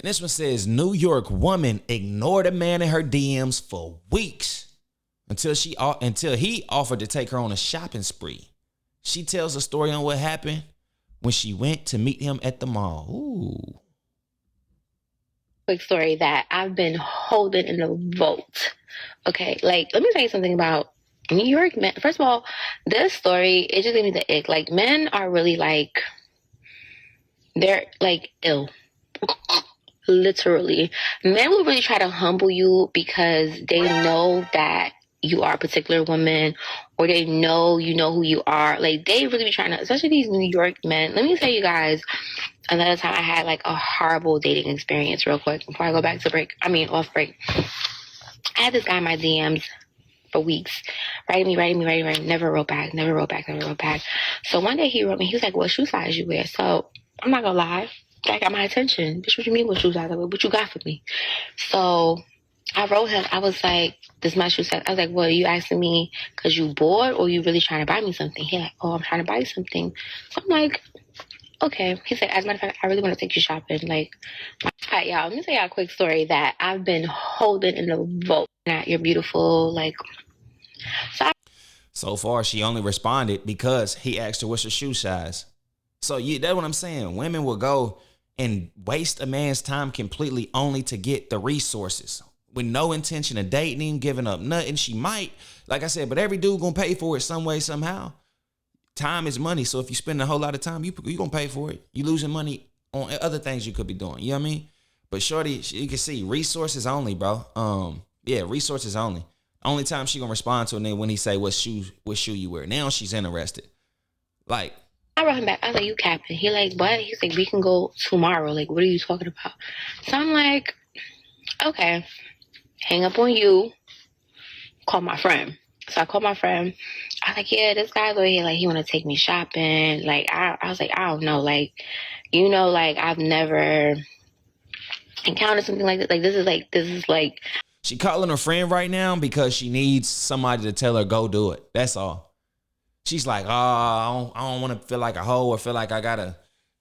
And this one says, New York woman ignored a man in her DMs for weeks until he offered to take her on a shopping spree. She tells a story on what happened when she went to meet him at the mall. Ooh. Quick story that I've been holding in the vault. Okay, like, let me tell you something about New York men. First of all, this story, it just gave me the ick. Like, men are really like, they're like ill. Literally. Men will really try to humble you because they know that you are a particular woman, or they know you know who you are. Like, they really be trying to, especially these New York men. Let me tell you guys, another time I had like a horrible dating experience real quick before I go back to off break. I had this guy in my DMs for weeks, writing me, never wrote back. So one day he wrote me, he was like, what shoe size you wear? So I'm not gonna lie, that got my attention. Bitch, what you mean what shoe size I wear? What you got for me? So I wrote him, I was like, this is my shoe size. I was like, well, are you asking me because you bored or you really trying to buy me something? He like, oh, I'm trying to buy you something. So I'm like, okay. He said, as a matter of fact, I really want to take you shopping. Like, all right, y'all, let me tell y'all a quick story that I've been holding in the vault. You're beautiful. Like, so far, she only responded because he asked her what's her shoe size. So that's what I'm saying. Women will go and waste a man's time completely only to get the resources with no intention of dating him, giving up nothing. She might, like I said, but every dude gonna pay for it some way, somehow. Time is money. So if you spend a whole lot of time, you gonna pay for it. You losing money on other things you could be doing. You know what I mean? But shorty, you can see resources only, bro. Yeah, resources only. Only time she gonna respond to him when he say what shoe you wear. Now she's interested. Like, I wrote him back. I was like, you capping. He like, what? He's like, we can go tomorrow. Like, what are you talking about? So I'm like, okay, hang up on you. Call my friend. So I called my friend. I was like, yeah, this guy's over here. Like, he want to take me shopping. Like, I was like, I don't know. Like, you know, like, I've never encountered something like this. Like, this is like. She calling her friend right now because she needs somebody to tell her, go do it. That's all. She's like, oh, I don't want to feel like a hoe or feel like I got to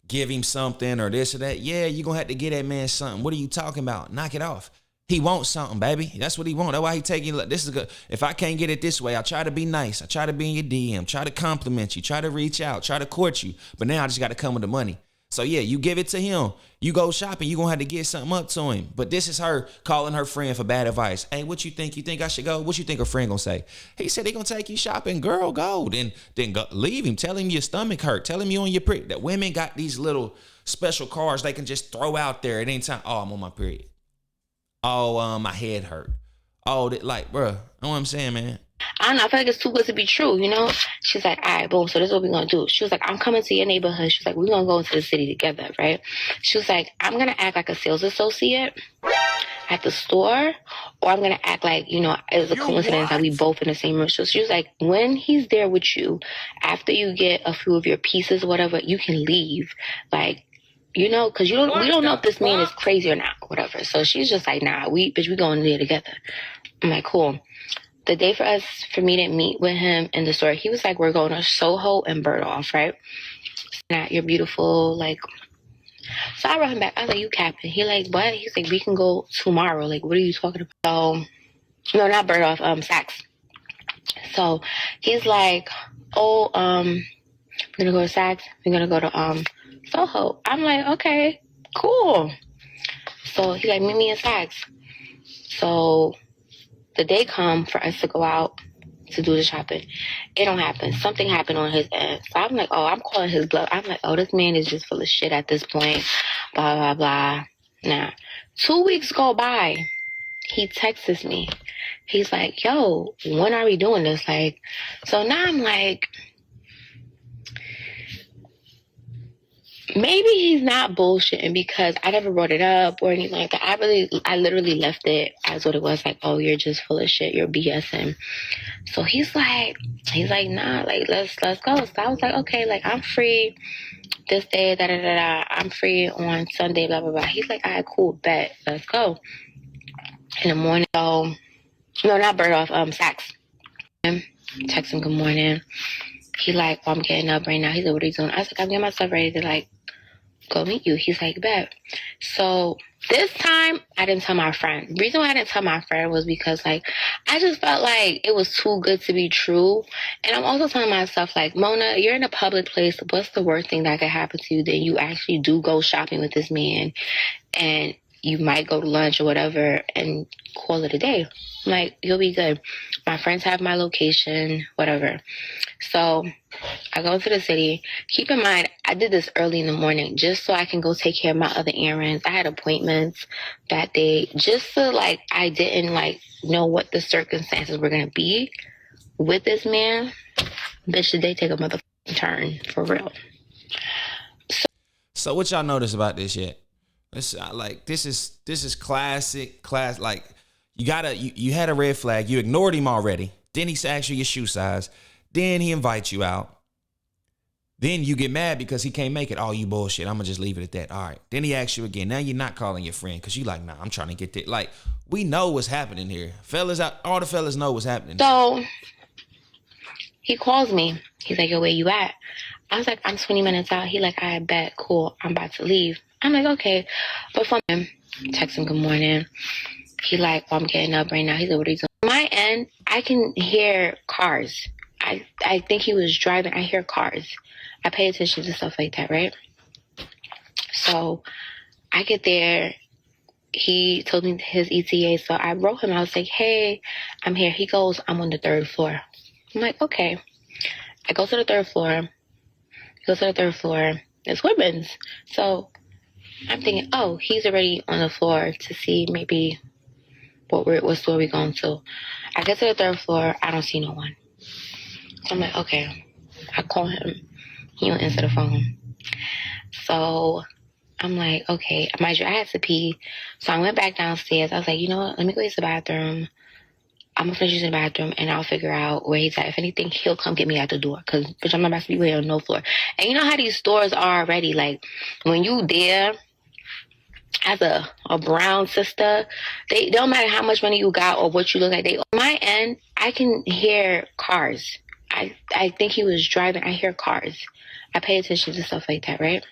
give him something or this or that. Yeah, you're going to have to get that man something. What are you talking about? Knock it off. He wants something, baby. That's what he wants. That's why he taking, this is good. If I can't get it this way, I try to be nice. I try to be in your DM, try to compliment you, try to reach out, try to court you. But now I just got to come with the money. So yeah, you give it to him. You go shopping, you're going to have to get something up to him. But this is her calling her friend for bad advice. Hey, what you think? You think I should go? What you think her friend going to say? He said he going to take you shopping. Girl, go. Then go, leave him. Tell him your stomach hurt. Tell him you on your period. That women got these little special cards they can just throw out there at any time. Oh, I'm on my period. Oh, my head hurt. Oh, like, bruh, you know what I'm saying, man? I don't know. I feel like it's too good to be true, you know? She's like, all right, boom. So this is what we're going to do. She was like, I'm coming to your neighborhood. She's like, we're going to go into the city together, right? She was like, I'm going to act like a sales associate at the store, or I'm going to act like, you know, it's a coincidence that we both in the same room. So she was like, when he's there with you, after you get a few of your pieces, whatever, you can leave. Like, you know, because we don't know if this man is crazy or not, whatever. So she's just like, nah, we going there together. I'm like, cool. The day for me to meet with him in the store, he was like, we're going to Soho and Bergdorf, right? Nah, you're beautiful, like. So I wrote him back. I was like, you capping. He like, what? He's like, we can go tomorrow. Like, what are you talking about? So, no, not Bergdorf, Saks. So he's like, oh, we're gonna go to Saks. We're gonna go to Soho. I'm like, okay, cool. So he like, meet me in Saks. So the day come for us to go out to do the shopping. It don't happen. Something happened on his end. So I'm like, oh, I'm calling his bluff. I'm like, oh, this man is just full of shit at this point. Blah, blah, blah. Nah. 2 weeks go by. He texts me. He's like, yo, when are we doing this? Like, so now I'm like, maybe he's not bullshitting because I never brought it up or anything like that. I literally left it as what it was, like, oh, you're just full of shit, you're BSing. So he's like, nah, like, let's go. So I was like, okay, like, I'm free this day, I'm free on Sunday, blah, blah, blah. He's like, all right, cool, bet, let's go. In the morning, so, no, not Bergdorf, Saks. Text him, good morning. He like, well, I'm getting up right now. He's like, what are you doing? I was like, I'm getting myself ready to, like, go meet you. He's like, bet. So This time, I didn't tell my friend. The reason why I didn't tell my friend was because, like, I just felt like it was too good to be true. And I'm also telling myself, like, Mona, you're in a public place. What's the worst thing that could happen to you? Then you actually do go shopping with this man, and you might go to lunch or whatever and call it a day. Like, you'll be good. My friends have my location, whatever. So I go to the city. Keep in mind, I did this early in the morning just so I can go take care of my other errands. I had appointments that day just so, like, I didn't, like, know what the circumstances were going to be with this man. Bitch, did they take a motherfucking turn, for real. So what y'all notice about this yet? This is classic. Like, you had a red flag. You ignored him already. Then he asked you your shoe size. Then he invites you out. Then you get mad because he can't make it. Oh, you bullshit. I'm going to just leave it at that. All right. Then he asks you again. Now you're not calling your friend because you like, nah, I'm trying to get that. Like, we know what's happening here. Fellas out, all the fellas know what's happening. So he calls me. He's like, yo, where you at? I was like, I'm 20 minutes out. He like, I bet, cool. I'm about to leave. I'm like, okay. But from him, text him, good morning. He like, oh, I'm getting up right now. He's like, what are you doing? On my end, I can hear cars. I think he was driving. I hear cars. I pay attention to stuff like that, right? So I get there. He told me his ETA. So I wrote him. I was like, hey, I'm here. He goes, I'm on the 3rd floor. I'm like, okay. I go to the 3rd floor. He goes to the 3rd floor. It's women's. So I'm thinking, oh, he's already on the floor to see maybe what store we going to. I get to the 3rd floor. I don't see no one. So I'm like, okay. I call him. He don't answer the phone. So I'm like, okay. Mind you, I had to pee. So I went back downstairs. I was like, you know what? Let me go use the bathroom. I'm going to finish using the bathroom, and I'll figure out where he's at. If anything, he'll come get me at the door. Because, bitch, I'm not about to be waiting on no floor. And you know how these stores are already? Like, when you there as a brown sister, they don't matter how much money you got or what you look like. They, on my end, I can hear cars. I think he was driving. I hear cars. I pay attention to stuff like that, right?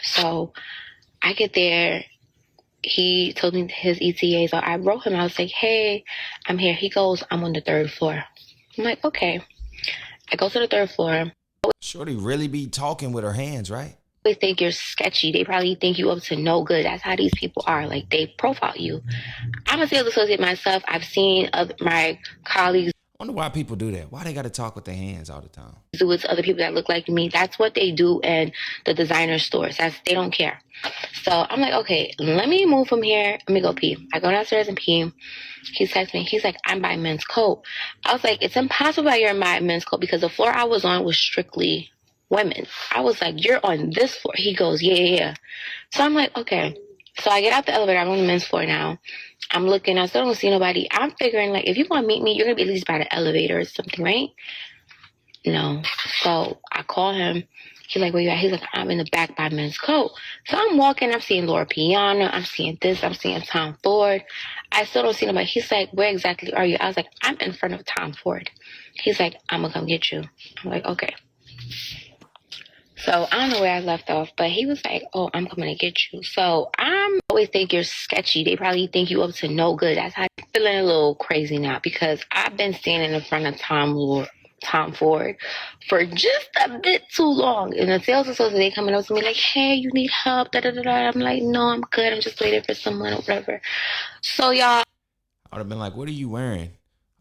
So I get there. He told me his ETA. So I wrote him. I was like, hey, I'm here. He goes, I'm on the 3rd floor. I'm like, okay. I go to the 3rd floor. Shorty really be talking with her hands, right? They think you're sketchy. They probably think you up to no good. That's how these people are. Like, they profile you. I'm a sales associate myself. I've seen my colleagues I wonder why people do that. Why they got to talk with their hands all the time? do it to other people that look like me. That's what they do in the designer stores. They don't care. So I'm like, okay, let me move from here. Let me go pee. I go downstairs and pee. He texts me. He's like, I'm by men's coat. I was like, it's impossible that you're by men's coat because the floor I was on was strictly women. I was like, you're on this floor. He goes, yeah. So I'm like, okay. So I get out the elevator. I'm on the men's floor now. I'm looking. I still don't see nobody. I'm figuring, like, if you're going to meet me, you're going to be at least by the elevator or something, right? No. So I call him. He's like, where you at? He's like, I'm in the back by men's coat. So I'm walking. I'm seeing Laura Piana. I'm seeing this. I'm seeing Tom Ford. I still don't see nobody. He's like, where exactly are you? I was like, I'm in front of Tom Ford. He's like, I'm going to come get you. I'm like, okay. So I don't know where I left off, but he was like, oh, I'm coming to get you. So I always think you're sketchy. They probably think you up to no good. That's how I'm feeling a little crazy now because I've been standing in front of Tom Ford for just a bit too long. And the sales associate, they coming up to me like, hey, you need help, da da da da. I'm like, no, I'm good. I'm just waiting for someone or whatever. So y'all, I would have been like, what are you wearing?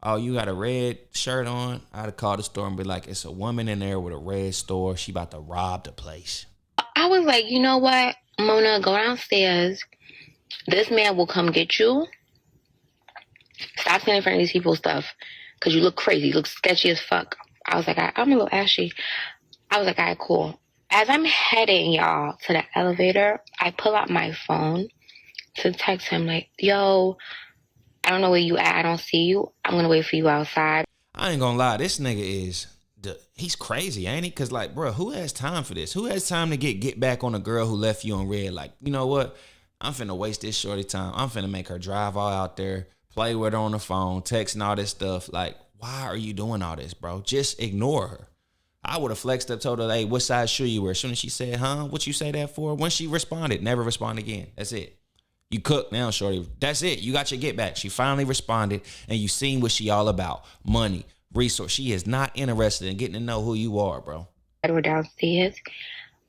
Oh, you got a red shirt on? I'd have called the store and be like, it's a woman in there with a red store. She about to rob the place. I was like, you know what, Mona, go downstairs. This man will come get you. Stop standing in front of these people's stuff because you look crazy. You look sketchy as fuck. I was like, I'm a little ashy. I was like, all right, cool. As I'm heading, y'all, to the elevator, I pull out my phone to text him like, yo, I don't know where you at. I don't see you. I'm going to wait for you outside. I ain't gonna lie. This nigga he's crazy, ain't he? Because, like, bro, who has time for this? Who has time to get back on a girl who left you on red? Like, you know what? I'm finna waste this shorty time. I'm finna make her drive all out there, play with her on the phone, texting all this stuff. Like, why are you doing all this, bro? Just ignore her. I would have flexed up, told her, hey, what size shoe you wear? As soon as she said, huh, what you say that for? When she responded, never respond again. That's it. You cook now, shorty. That's it. You got your get back. She finally responded, and you seen what she all about. Money, resource. She is not interested in getting to know who you are, bro. We're downstairs.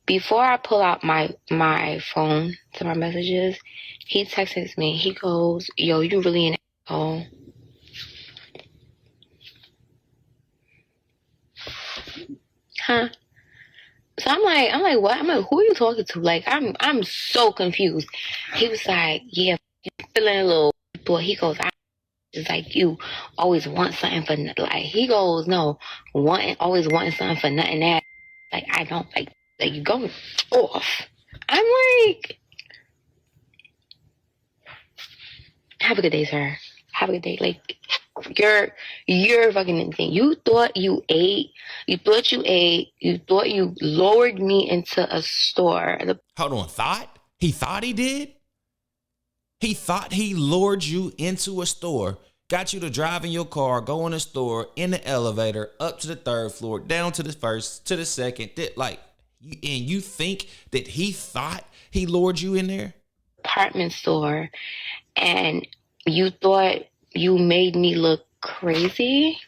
Before I pull out my phone to my messages, he texts me. He goes, yo, you really an asshole. Huh? So I'm like, what? I'm like, who are you talking to? Like, I'm so confused. He was like, yeah, feeling a little boy. He goes, it's like you always want something for like. He goes, no, always wanting something for nothing. That like I don't like you going off. I'm like, have a good day, sir. Have a good day. Like, you're fucking insane. You thought you ate. You thought you lowered me into a store. Hold on, thought? He thought he did? He thought he lured you into a store, got you to drive in your car, go in the store, in the elevator, up to the third floor, down to the first, to the second. And you think that he thought he lured you in there? Apartment store, and you thought you made me look crazy?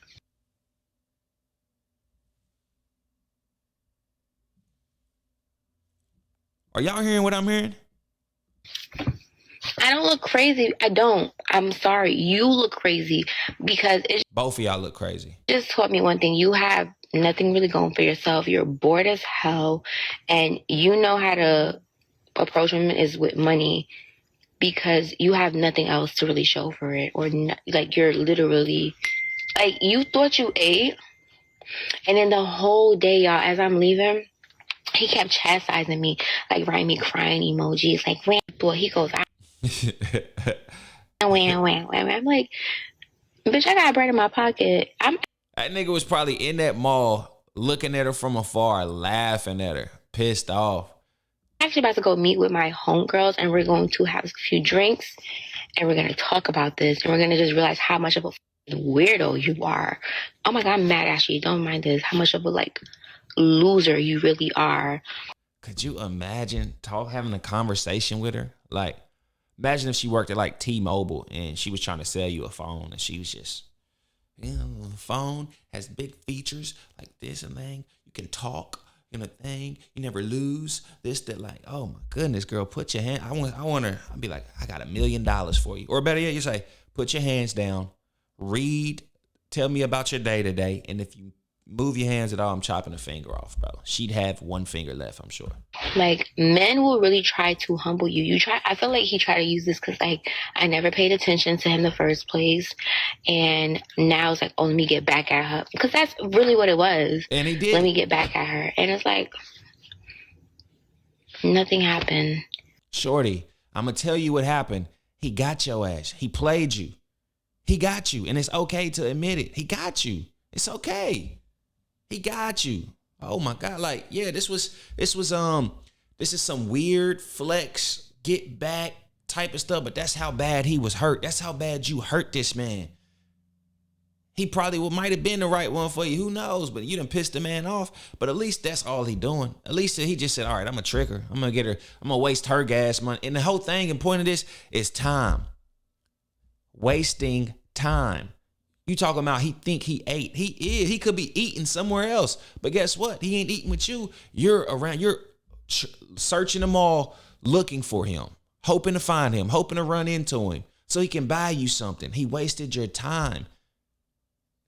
Are y'all hearing what I'm hearing? I don't look crazy. I don't. I'm sorry. You look crazy because both of y'all look crazy. It just taught me one thing. You have nothing really going for yourself. You're bored as hell, and you know how to approach women is with money because you have nothing else to really show for it, or like you're literally like you thought you ate, and then the whole day, y'all, as I'm leaving, he kept chastising me, like writing me crying emojis, like when boy, he goes, I'm like, bitch, I got bread in my pocket. That nigga was probably in that mall looking at her from afar, laughing at her, pissed off. I'm actually about to go meet with my homegirls, and we're going to have a few drinks, and we're going to talk about this, and we're going to just realize how much of a weirdo you are. Oh my God, I'm mad, actually. Don't mind this. How much of a, like, loser you really are. Could you imagine having a conversation with her? Like, imagine if she worked at, like, T-Mobile, and she was trying to sell you a phone, and she was just, the phone has big features like this and thing. You can talk. Thing, you never lose this, that, like, oh my goodness, girl, put your hand. I want her. I'd be like, I got $1 million for you. Or better yet, you say, put your hands down, read, tell me about your day today. And if you move your hands at all, I'm chopping a finger off, bro. She'd have one finger left, I'm sure. Like, men will really try to humble you. I feel like he tried to use this because, like, I never paid attention to him in the first place. And now it's like, oh, let me get back at her. Because that's really what it was. And he did. Let me get back at her. And it's like, nothing happened. Shorty, I'm going to tell you what happened. He got your ass. He played you. He got you. And it's okay to admit it. He got you. It's okay. He got you. Oh my God. Like, yeah, this is some weird flex, get back type of stuff, but that's how bad he was hurt. That's how bad you hurt this man. He probably might have been the right one for you. Who knows? But you done pissed the man off. But at least that's all he doing. At least he just said, all right, I'm gonna trick her. I'm gonna get her. I'm gonna waste her gas money. And the whole thing and point of this is time. Wasting time. You talking about he think he ate. He is. He could be eating somewhere else. But guess what? He ain't eating with you. You're around. You're searching them all, looking for him, hoping to find him, hoping to run into him so he can buy you something. He wasted your time.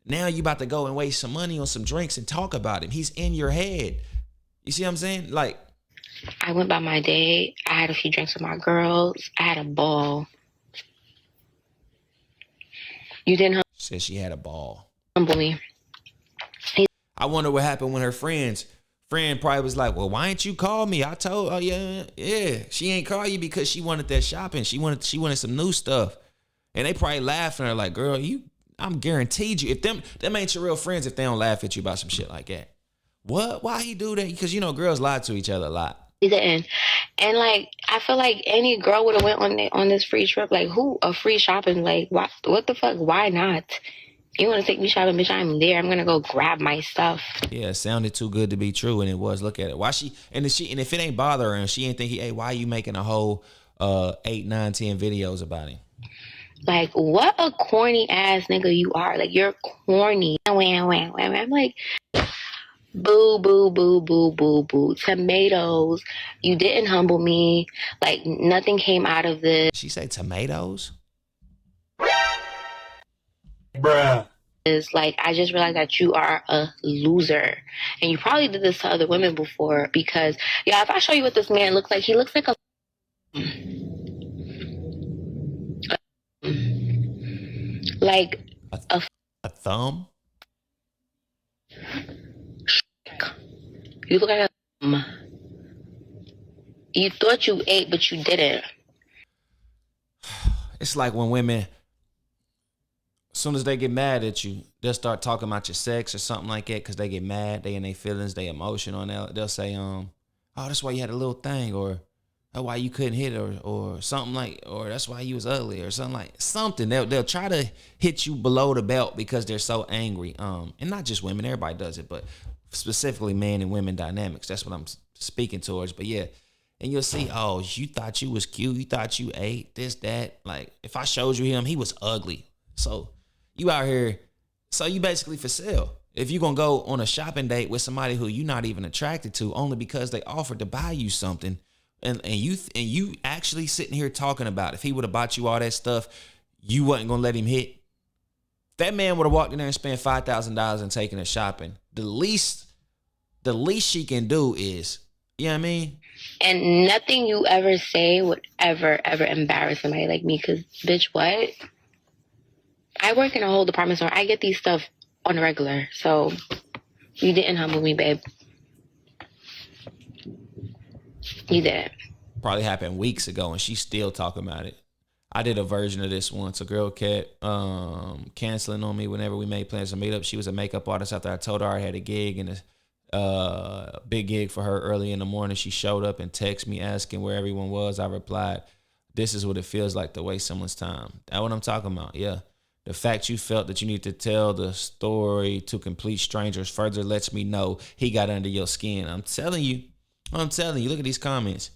Now you about to go and waste some money on some drinks and talk about him. He's in your head. You see what I'm saying? Like, I went by my day. I had a few drinks with my girls. I had a ball. You didn't said she had a ball. humble me. I wonder what happened when her friend probably was like, well, why ain't you call me? I told, oh yeah. She ain't call you because she wanted that shopping. She wanted some new stuff. And they probably laughing at her like, girl, I'm guaranteed you. If them ain't your real friends if they don't laugh at you about some shit like that. What? Why he do that? Because, girls lie to each other a lot. He didn't. And, like, I feel like any girl would have went on this free trip. Like, a free shopping? Like, what the fuck? Why not? You want to take me shopping, bitch? I'm there. I'm gonna go grab my stuff. Yeah, it sounded too good to be true, and it was. Look at it. Why if it ain't bothering her, she ain't think, hey, why are you making a whole 8, 9, 10 videos about him? Like, what a corny ass nigga you are. Like, you're corny. I'm like, boo, boo, boo, boo, boo, boo. Tomatoes. You didn't humble me. Like, nothing came out of this. She say tomatoes? Bruh. Is like, I just realized that you are a loser, and you probably did this to other women before. Because yeah, if I show you what this man looks like, he looks like a like A thumb? you look like a you thought you ate but you didn't. It's like when women, as soon as they get mad at you, they'll start talking about your sex or something like that because they get mad. They in their feelings, they emotional. And they'll say, oh, that's why you had a little thing, or that's why you couldn't hit, or something like, or that's why you was ugly, or something. They'll try to hit you below the belt because they're so angry. And not just women, everybody does it, but specifically men and women dynamics. That's what I'm speaking towards. But yeah. And you'll see, oh, you thought you was cute. You thought you ate this, that. Like, if I showed you him, he was ugly. So you out here, so you basically for sale. If you're going to go on a shopping date with somebody who you're not even attracted to only because they offered to buy you something, and you actually sitting here talking about if he would have bought you all that stuff, you wasn't going to let him hit. That man would have walked in there and spent $5,000 and taken her shopping. The least she can do is, you know what I mean? And nothing you ever say would ever embarrass somebody like me. Because, bitch, what? I work in a whole department store. I get these stuff on a regular. So you didn't humble me, babe. You didn't. Probably happened weeks ago and she's still talking about it. I did a version of this once. A girl kept canceling on me whenever we made plans to meet up. She was a makeup artist after I told her I had a gig and a big gig for her early in the morning. She showed up and texted me asking where everyone was. I replied, this is what it feels like to waste someone's time. That's what I'm talking about. Yeah. The fact you felt that you need to tell the story to complete strangers further lets me know he got under your skin. I'm telling you. Look at these comments.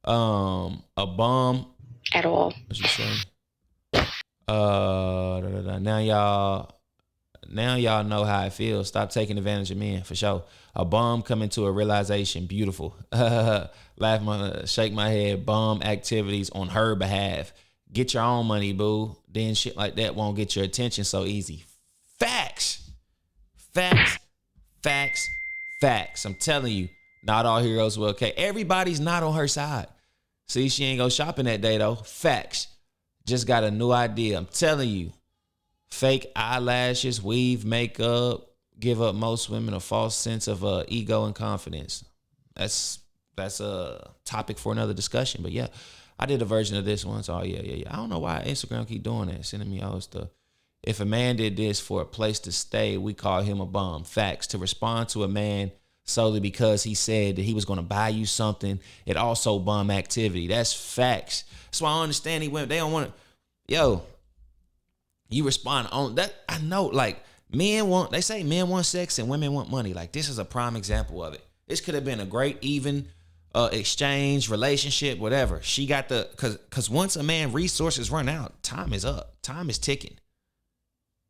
A bum. At all. What you say? Now y'all know how it feels. Stop taking advantage of men, for sure. A bum coming to a realization. Beautiful. Shake my head. Bum activities on her behalf. Get your own money, boo. Then shit like that won't get your attention so easy. Facts. I'm telling you, not all heroes will okay. Everybody's not on her side. See, she ain't go shopping that day, though. Facts. Just got a new idea. I'm telling you. Fake eyelashes, weave, makeup, give up most women a false sense of ego and confidence. That's a topic for another discussion. But yeah, I did a version of this once. Oh, yeah. I don't know why Instagram keep doing that, sending me all stuff. If a man did this for a place to stay, we call him a bum. Facts. To respond to a man solely because he said that he was going to buy you something, it also bum activity. That's facts. That's why I understand they don't want to. Yo, you respond on that. I know, like, they say men want sex and women want money. Like, this is a prime example of it. This could have been a great, even exchange, relationship, whatever. She got because once a man resources run out, time is up. Time is ticking.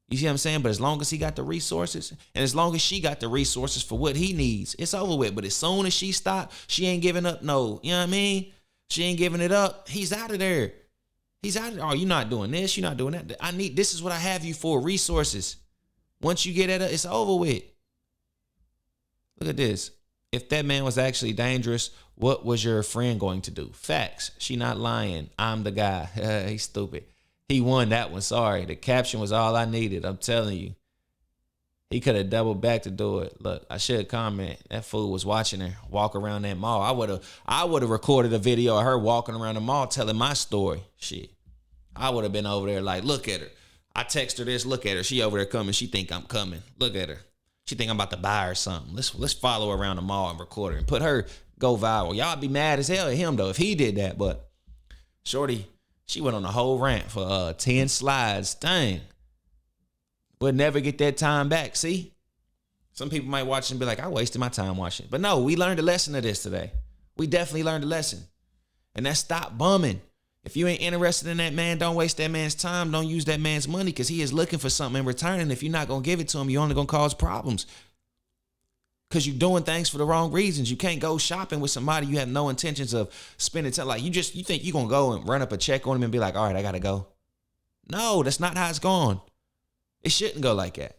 You see what I'm saying? But as long as he got the resources and as long as she got the resources for what he needs, it's over with. But as soon as she stopped, she ain't giving up. No, you know what I mean? She ain't giving it up. He's out of there. He's out of there. Oh, you're not doing this. You're not doing that. This is what I have you for, resources. Once you get at it, it's over with. Look at this. If that man was actually dangerous, what was your friend going to do? Facts. She not lying. I'm the guy. He's stupid. He won that one. Sorry. The caption was all I needed. I'm telling you. He could have doubled back to do it. Look, I should comment. That fool was watching her walk around that mall. I would have recorded a video of her walking around the mall telling my story. Shit. I would have been over there like, look at her. I text her this, look at her. She over there coming. She think I'm coming. Look at her. She think I'm about to buy her something. Let's follow her around the mall and record her and put her go viral. Y'all be mad as hell at him though if he did that. But shorty, she went on a whole rant for 10 slides. Dang. but never get that time back. See? Some people might watch and be like, I wasted my time watching. But no, we learned a lesson of this today. We definitely learned a lesson. And that's stop bumming. If you ain't interested in that man, don't waste that man's time. Don't use that man's money because he is looking for something in return. And if you're not going to give it to him, you're only going to cause problems. Because you're doing things for the wrong reasons. You can't go shopping with somebody you have no intentions of spending time. Like you think you're going to go and run up a check on him and be like, all right, I got to go. No, that's not how it's going. It shouldn't go like that.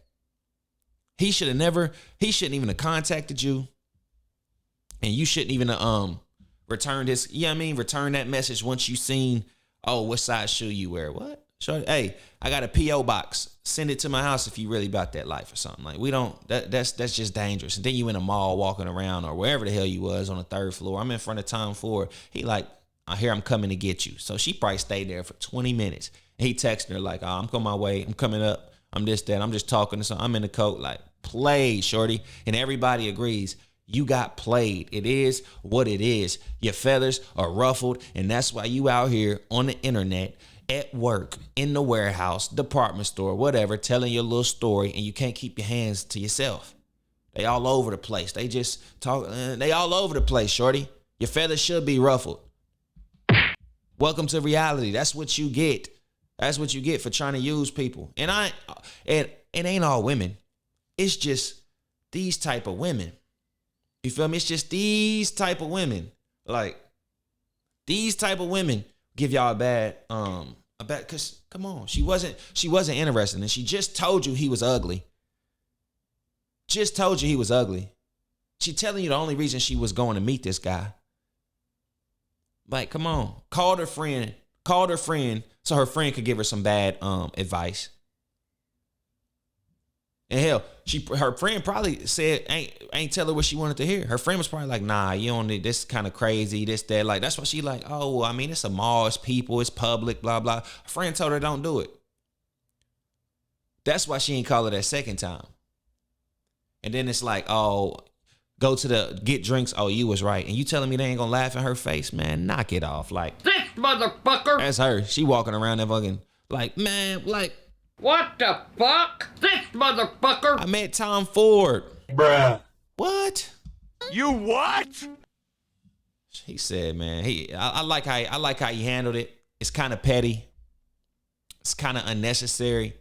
He shouldn't even have contacted you. And you shouldn't even return this, return that message once you seen, oh, what size shoe you wear. What? Hey, I got a P.O. box. Send it to my house if you really about that life or something. Like we don't, that's just dangerous. And then you in a mall walking around or wherever the hell you was on the 3rd floor. I'm in front of Tom Ford. He like, I hear I'm coming to get you. So she probably stayed there for 20 minutes. And he texted her like, oh, I'm on my way. I'm coming up. I'm this, that. I'm just talking to something. I'm in the coat. Like, played, shorty. And everybody agrees. You got played. It is what it is. Your feathers are ruffled. And that's why you out here on the internet, at work, in the warehouse, department store, whatever, telling your little story. And you can't keep your hands to yourself. They all over the place. They just talk. They all over the place, shorty. Your feathers should be ruffled. Welcome to reality. That's what you get. That's what you get for trying to use people. And it ain't all women. It's just these type of women. You feel me? It's just these type of women. Like these type of women give y'all a bad, cause come on, she wasn't interested. And she just told you he was ugly. Just told you he was ugly. She telling you the only reason she was going to meet this guy. Like, come on. Called her friend so her friend could give her some bad advice. And hell, her friend probably said ain't tell her what she wanted to hear. Her friend was probably like, nah, you don't need this, kind of crazy, this, that. Like, that's why she like, oh, well, I mean, it's a mall, it's people, it's public, blah, blah. Her friend told her don't do it. That's why she ain't call her that second time. And then it's like, oh, go to the get drinks. Oh, you was right. And you telling me they ain't gonna laugh in her face? Man, knock it off. Like, this motherfucker. That's her. She walking around there fucking like, man, like, what the fuck? This motherfucker. I met Tom Ford. Bruh. What? You what? He said, man, I like how he handled it. It's kind of petty. It's kind of unnecessary.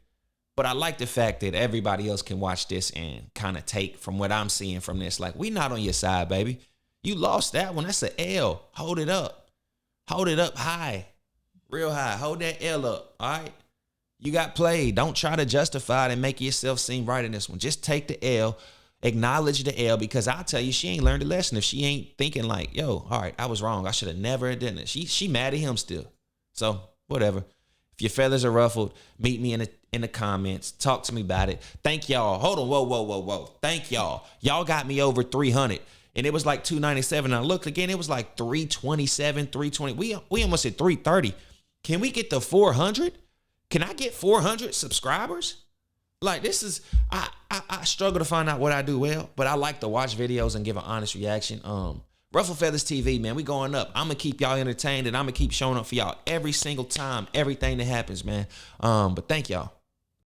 But I like the fact that everybody else can watch this and kind of take from what I'm seeing from this. Like, we not on your side, baby. You lost that one. That's an L. Hold it up. Hold it up high. Real high. Hold that L up. All right? You got played. Don't try to justify it and make yourself seem right in this one. Just take the L. Acknowledge the L, because I'll tell you, she ain't learned a lesson if she ain't thinking like, yo, all right, I was wrong. I should have never done it. She mad at him still. So, whatever. If your feathers are ruffled, meet me in the comments. Talk to me about it. Thank y'all. Hold on. Whoa. Thank y'all. Y'all got me over 300. And it was like 297. I looked again. It was like 327, 320. We almost hit 330. Can we get to 400? Can I get 400 subscribers? Like, this is, I struggle to find out what I do well, but I like to watch videos and give an honest reaction. Ruffle Feathers TV, man, we going up. I'm going to keep y'all entertained, and I'm going to keep showing up for y'all every single time, everything that happens, man. But thank y'all.